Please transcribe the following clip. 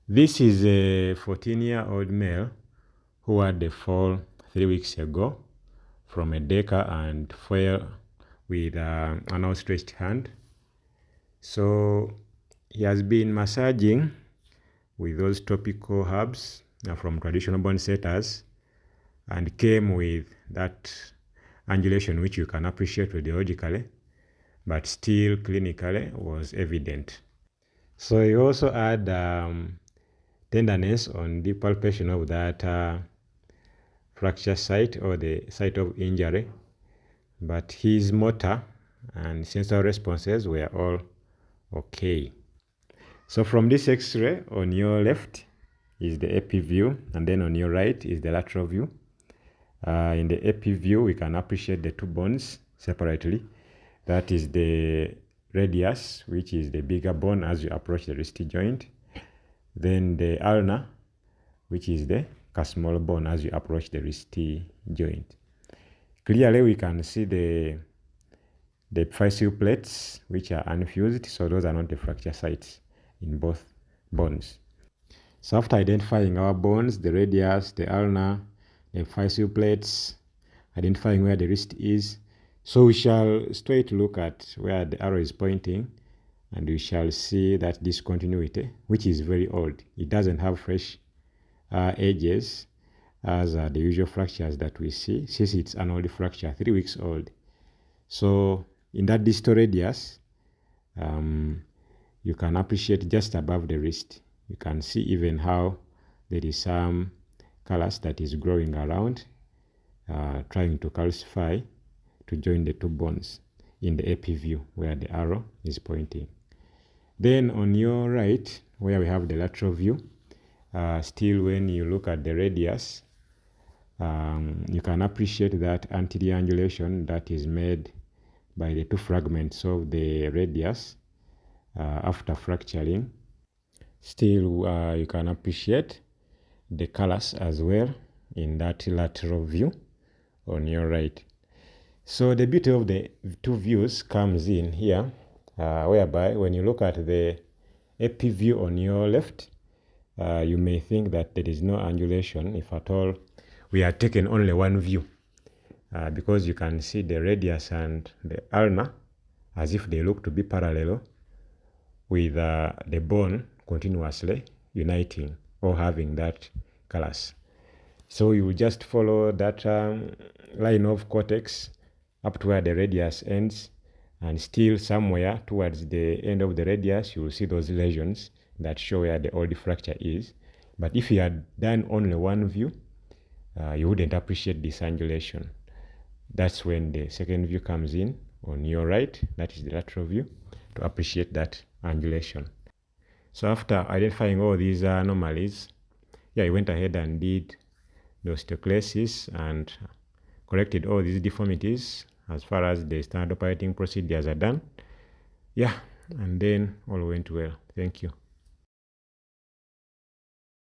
This is a 14-year-old male who had a fall 3 weeks ago from a decker and fell with an outstretched hand. So he has been massaging with those topical herbs from traditional bone setters and came with that angulation which you can appreciate radiologically, but still clinically was evident. So he also had tenderness on the palpation of that fracture site or the site of injury, but his motor and sensory responses were all okay. So from this x-ray, on your left is the AP view, and then on your right is the lateral view. In the AP view, we can appreciate the two bones separately. That is the radius, which is the bigger bone as you approach the wrist joint. Then the ulna, which is the smaller bone as you approach the wrist joint. Clearly, we can see the physeal plates, which are unfused, so those are not the fracture sites in both bones. So after identifying our bones, the radius, the ulna, the physeal plates, identifying where the wrist is, so we shall straight look at where the arrow is pointing, and we shall see that discontinuity, which is very old. It doesn't have fresh edges as the usual fractures that we see, since it's an old fracture, 3 weeks old. So in that distal radius, you can appreciate just above the wrist. You can see even how there is some callus that is growing around, trying to calcify to join the two bones in the AP view where the arrow is pointing. Then on your right, where we have the lateral view, still when you look at the radius, you can appreciate that anterior angulation that is made by the two fragments of the radius after fracturing. Still, you can appreciate the callus as well in that lateral view on your right. So the beauty of the two views comes in here, whereby when you look at the AP view on your left, you may think that there is no angulation. If at all, we are taken only one view, because you can see the radius and the ulna as if they look to be parallel with the bone continuously uniting or having that callus. So you will just follow that line of cortex up to where the radius ends, and still somewhere towards the end of the radius, you will see those lesions that show where the old fracture is. But if you had done only one view, you wouldn't appreciate this angulation. That's when the second view comes in on your right, that is the lateral view, to appreciate that angulation. So after identifying all these anomalies, he went ahead and did the osteoclasis and corrected all these deformities as far as the standard operating procedures are done. And then all went well. Thank you.